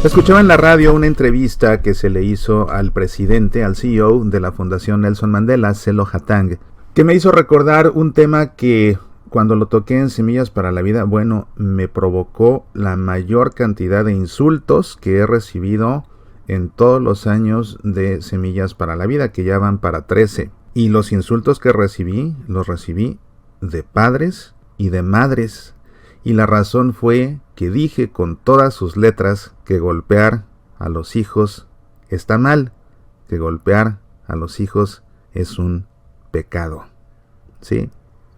Escuchaba en la radio una entrevista que se le hizo al presidente, al CEO de la Fundación Nelson Mandela, Sello Hatang, que me hizo recordar un tema que cuando lo toqué en Semillas para la Vida, bueno, me provocó la mayor cantidad de insultos que he recibido en todos los años de Semillas para la Vida, que ya van para 13. Y los insultos que recibí, los recibí de padres y de madres. Y la razón fue que dije con todas sus letras que golpear a los hijos está mal, que golpear a los hijos es un pecado. ¿Sí?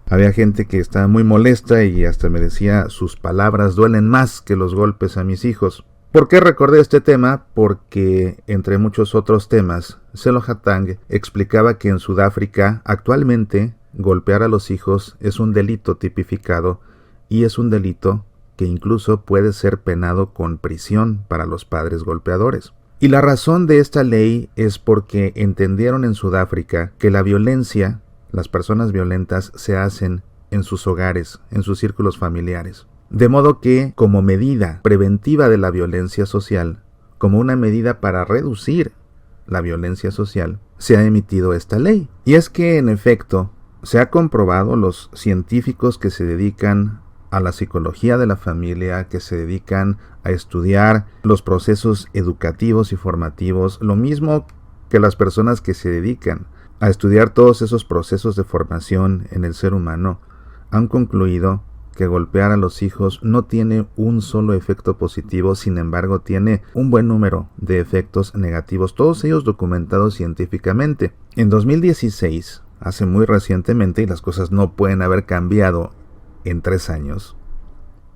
Había gente que estaba muy molesta y hasta me decía, sus palabras duelen más que los golpes a mis hijos. ¿Por qué recordé este tema? Porque, entre muchos otros temas, Sello Hatang explicaba que en Sudáfrica actualmente golpear a los hijos es un delito tipificado y es un delito que incluso puede ser penado con prisión para los padres golpeadores. Y la razón de esta ley es porque entendieron en Sudáfrica que la violencia, las personas violentas se hacen en sus hogares, en sus círculos familiares. De modo que, como medida preventiva de la violencia social, como una medida para reducir la violencia social, se ha emitido esta ley. Y es que, en efecto, se ha comprobado, los científicos que se dedican a la psicología de la familia, que se dedican a estudiar los procesos educativos y formativos, lo mismo que las personas que se dedican a estudiar todos esos procesos de formación en el ser humano, han concluido que golpear a los hijos no tiene un solo efecto positivo, sin embargo tiene un buen número de efectos negativos, todos ellos documentados científicamente. En 2016, hace muy recientemente, y las cosas no pueden haber cambiado en 3 años,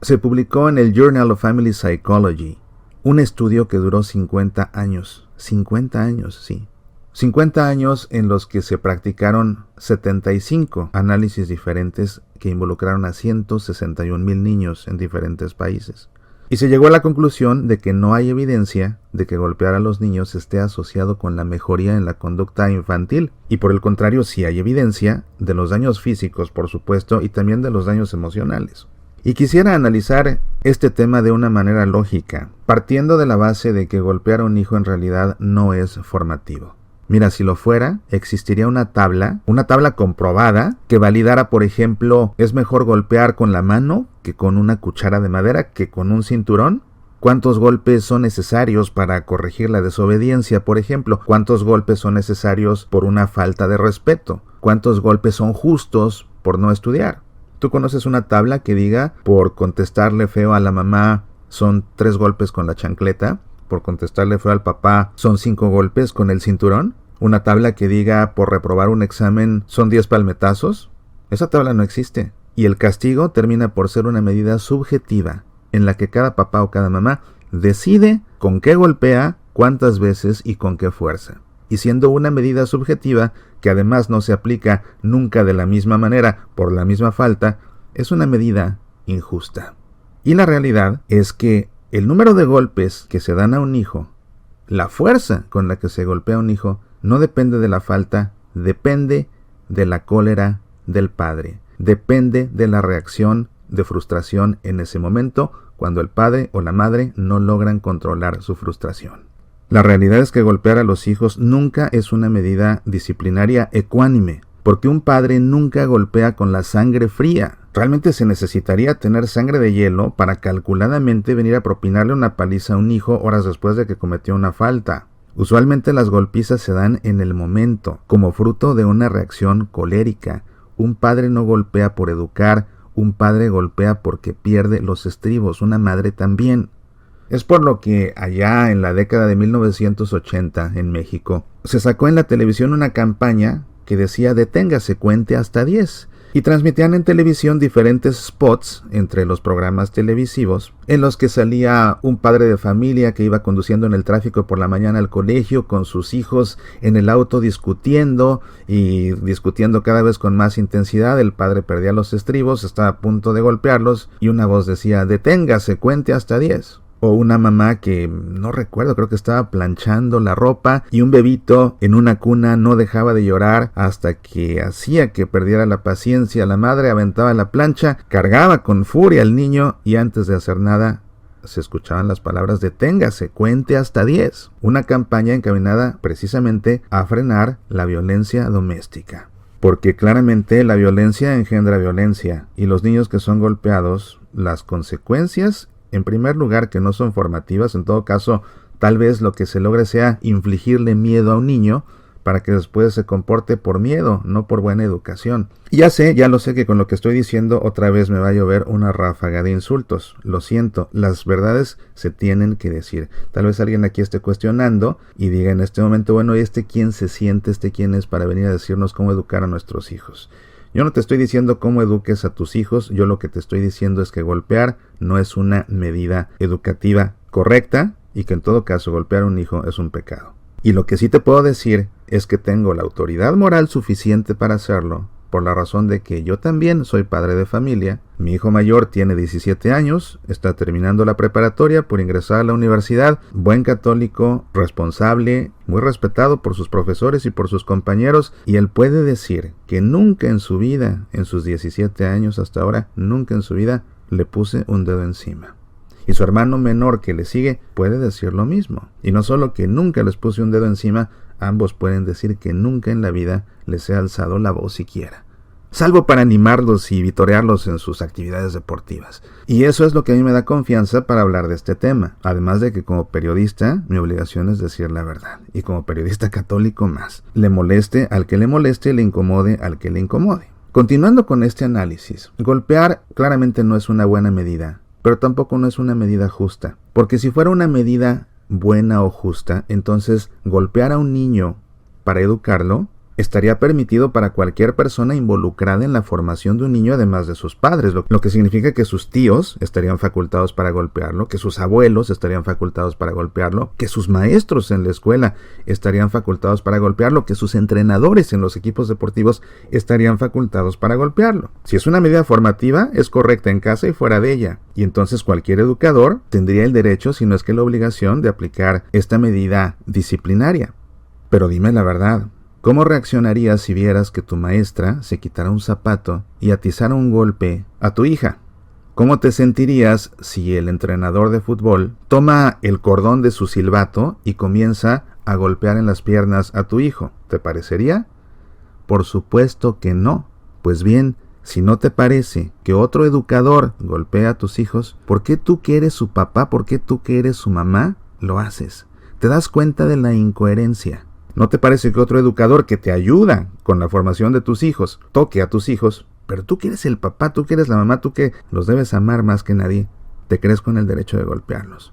se publicó en el Journal of Family Psychology un estudio que duró 50 años. 50 años, sí. 50 años en los que se practicaron 75 análisis diferentes que involucraron a 161,000 niños en diferentes países. Y se llegó a la conclusión de que no hay evidencia de que golpear a los niños esté asociado con la mejoría en la conducta infantil. Y por el contrario, sí hay evidencia de los daños físicos, por supuesto, y también de los daños emocionales. Y quisiera analizar este tema de una manera lógica, partiendo de la base de que golpear a un hijo en realidad no es formativo. Mira, si lo fuera, existiría una tabla comprobada que validara, por ejemplo, ¿es mejor golpear con la mano que con una cuchara de madera que con un cinturón? ¿Cuántos golpes son necesarios para corregir la desobediencia, por ejemplo? ¿Cuántos golpes son necesarios por una falta de respeto? ¿Cuántos golpes son justos por no estudiar? ¿Tú conoces una tabla que diga, por contestarle feo a la mamá son 3 golpes con la chancleta? Por contestarle feo al papá son 5 golpes con el cinturón. Una tabla que diga por reprobar un examen son 10 palmetazos. Esa tabla no existe. Y el castigo termina por ser una medida subjetiva en la que cada papá o cada mamá decide con qué golpea, cuántas veces y con qué fuerza. Y siendo una medida subjetiva que además no se aplica nunca de la misma manera por la misma falta, es una medida injusta. Y la realidad es que el número de golpes que se dan a un hijo, la fuerza con la que se golpea a un hijo, no depende de la falta, depende de la cólera del padre. Depende de la reacción de frustración en ese momento, cuando el padre o la madre no logran controlar su frustración. La realidad es que golpear a los hijos nunca es una medida disciplinaria ecuánime, porque un padre nunca golpea con la sangre fría. Realmente se necesitaría tener sangre de hielo para calculadamente venir a propinarle una paliza a un hijo horas después de que cometió una falta. Usualmente las golpizas se dan en el momento, como fruto de una reacción colérica. Un padre no golpea por educar, un padre golpea porque pierde los estribos, una madre también. Es por lo que allá en la década de 1980 en México se sacó en la televisión una campaña que decía deténgase, cuente hasta 10. Y transmitían en televisión diferentes spots entre los programas televisivos en los que salía un padre de familia que iba conduciendo en el tráfico por la mañana al colegio con sus hijos en el auto discutiendo cada vez con más intensidad. El padre perdía los estribos, estaba a punto de golpearlos y una voz decía deténgase, cuente hasta 10. O una mamá que, no recuerdo, creo que estaba planchando la ropa y un bebito en una cuna no dejaba de llorar hasta que hacía que perdiera la paciencia. La madre aventaba la plancha, cargaba con furia al niño y antes de hacer nada se escuchaban las palabras deténgase, cuente hasta 10. Una campaña encaminada precisamente a frenar la violencia doméstica. Porque claramente la violencia engendra violencia y los niños que son golpeados, las consecuencias, en primer lugar, que no son formativas, en todo caso, tal vez lo que se logre sea infligirle miedo a un niño para que después se comporte por miedo, no por buena educación. Y ya lo sé que con lo que estoy diciendo otra vez me va a llover una ráfaga de insultos. Lo siento, las verdades se tienen que decir. Tal vez alguien aquí esté cuestionando y diga en este momento, bueno, ¿y quién se siente, quién es para venir a decirnos cómo educar a nuestros hijos? Yo no te estoy diciendo cómo eduques a tus hijos, yo lo que te estoy diciendo es que golpear no es una medida educativa correcta y que en todo caso golpear a un hijo es un pecado. Y lo que sí te puedo decir es que tengo la autoridad moral suficiente para hacerlo, por la razón de que yo también soy padre de familia. Mi hijo mayor tiene 17 años, está terminando la preparatoria por ingresar a la universidad, buen católico, responsable, muy respetado por sus profesores y por sus compañeros, y él puede decir que nunca en su vida, en sus 17 años hasta ahora, nunca en su vida le puse un dedo encima. Y su hermano menor que le sigue puede decir lo mismo. Y no solo que nunca les puse un dedo encima, ambos pueden decir que nunca en la vida les he alzado la voz siquiera. Salvo para animarlos y vitorearlos en sus actividades deportivas. Y eso es lo que a mí me da confianza para hablar de este tema. Además de que como periodista, mi obligación es decir la verdad. Y como periodista católico más. Le moleste al que le moleste, le incomode al que le incomode. Continuando con este análisis, golpear claramente no es una buena medida. Pero tampoco no es una medida justa. Porque si fuera una medida buena o justa, entonces golpear a un niño para educarlo estaría permitido para cualquier persona involucrada en la formación de un niño además de sus padres, lo que significa que sus tíos estarían facultados para golpearlo, que sus abuelos estarían facultados para golpearlo, que sus maestros en la escuela estarían facultados para golpearlo, que sus entrenadores en los equipos deportivos estarían facultados para golpearlo. Si es una medida formativa, es correcta en casa y fuera de ella, y entonces cualquier educador tendría el derecho, si no es que la obligación, de aplicar esta medida disciplinaria. Pero dime la verdad. ¿Cómo reaccionarías si vieras que tu maestra se quitara un zapato y atizara un golpe a tu hija? ¿Cómo te sentirías si el entrenador de fútbol toma el cordón de su silbato y comienza a golpear en las piernas a tu hijo? ¿Te parecería? Por supuesto que no. Pues bien, si no te parece que otro educador golpea a tus hijos, ¿por qué tú que eres su papá, por qué tú que eres su mamá, lo haces? ¿Te das cuenta de la incoherencia? ¿No te parece que otro educador que te ayuda con la formación de tus hijos toque a tus hijos? Pero tú que eres el papá, tú que eres la mamá, tú que los debes amar más que nadie, te crees con el derecho de golpearlos.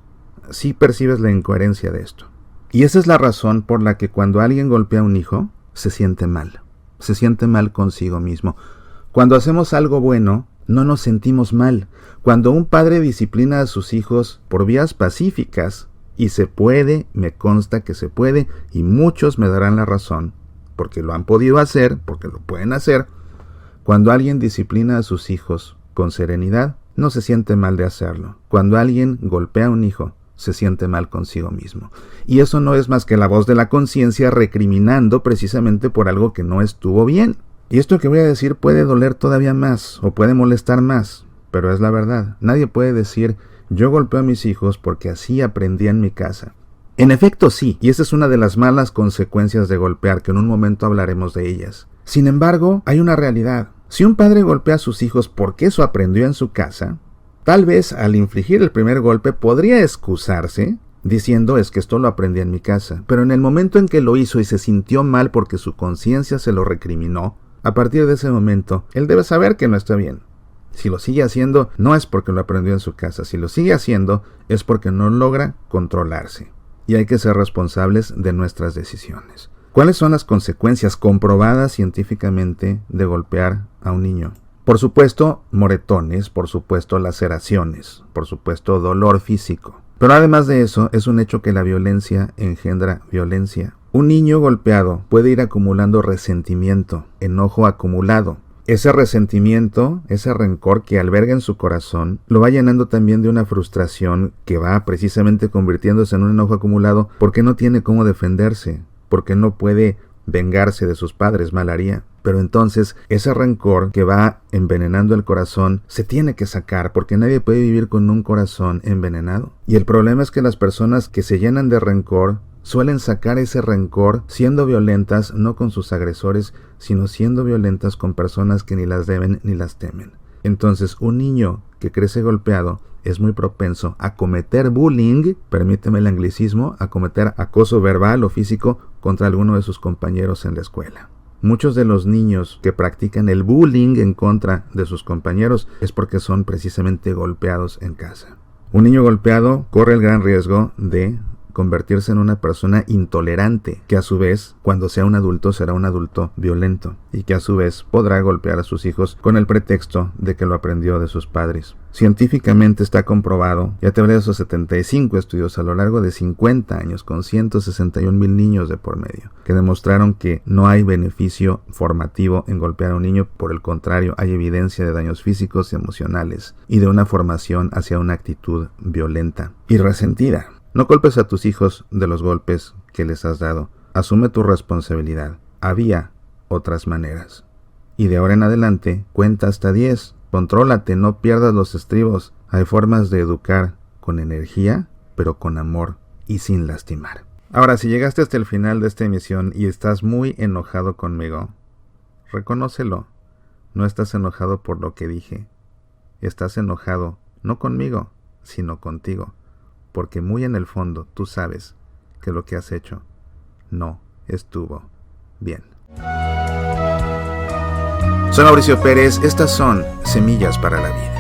Sí percibes la incoherencia de esto. Y esa es la razón por la que cuando alguien golpea a un hijo, se siente mal. Se siente mal consigo mismo. Cuando hacemos algo bueno, no nos sentimos mal. Cuando un padre disciplina a sus hijos por vías pacíficas, y se puede, me consta que se puede, y muchos me darán la razón, porque lo han podido hacer, porque lo pueden hacer. Cuando alguien disciplina a sus hijos con serenidad, no se siente mal de hacerlo. Cuando alguien golpea a un hijo, se siente mal consigo mismo. Y eso no es más que la voz de la conciencia recriminando precisamente por algo que no estuvo bien. Y esto que voy a decir puede doler todavía más, o puede molestar más, pero es la verdad. Nadie puede decir: yo golpeo a mis hijos porque así aprendí en mi casa. En efecto sí, y esa es una de las malas consecuencias de golpear, que en un momento hablaremos de ellas. Sin embargo, hay una realidad. Si un padre golpea a sus hijos porque eso aprendió en su casa, tal vez al infligir el primer golpe podría excusarse diciendo: es que esto lo aprendí en mi casa. Pero en el momento en que lo hizo y se sintió mal porque su conciencia se lo recriminó, a partir de ese momento, él debe saber que no está bien. Si lo sigue haciendo, no es porque lo aprendió en su casa. Si lo sigue haciendo, es porque no logra controlarse. Y hay que ser responsables de nuestras decisiones. ¿Cuáles son las consecuencias comprobadas científicamente de golpear a un niño? Por supuesto, moretones, por supuesto, laceraciones, por supuesto, dolor físico. Pero además de eso, es un hecho que la violencia engendra violencia. Un niño golpeado puede ir acumulando resentimiento, enojo acumulado. Ese resentimiento, ese rencor que alberga en su corazón, lo va llenando también de una frustración que va precisamente convirtiéndose en un enojo acumulado porque no tiene cómo defenderse, porque no puede vengarse de sus padres mal haría. Pero entonces ese rencor que va envenenando el corazón se tiene que sacar, porque nadie puede vivir con un corazón envenenado. Y el problema es que las personas que se llenan de rencor suelen sacar ese rencor siendo violentas no con sus agresores, sino siendo violentas con personas que ni las deben ni las temen. Entonces un niño que crece golpeado es muy propenso a cometer bullying, permíteme el anglicismo, a cometer acoso verbal o físico contra alguno de sus compañeros en la escuela. Muchos de los niños que practican el bullying en contra de sus compañeros es porque son precisamente golpeados en casa. Un niño golpeado corre el gran riesgo de convertirse en una persona intolerante, que a su vez, cuando sea un adulto, será un adulto violento, y que a su vez podrá golpear a sus hijos con el pretexto de que lo aprendió de sus padres. Científicamente está comprobado, ya te hablé de esos 75 estudios a lo largo de 50 años, con 161,000 niños de por medio, que demostraron que no hay beneficio formativo en golpear a un niño. Por el contrario, hay evidencia de daños físicos y emocionales, y de una formación hacia una actitud violenta y resentida. No culpes a tus hijos de los golpes que les has dado. Asume tu responsabilidad. Había otras maneras. Y de ahora en adelante, cuenta hasta 10. Contrólate, no pierdas los estribos. Hay formas de educar con energía, pero con amor y sin lastimar. Ahora, si llegaste hasta el final de esta emisión y estás muy enojado conmigo, reconócelo. No estás enojado por lo que dije. Estás enojado no conmigo, sino contigo. Porque muy en el fondo tú sabes que lo que has hecho no estuvo bien. Soy Mauricio Pérez, estas son Semillas para la Vida.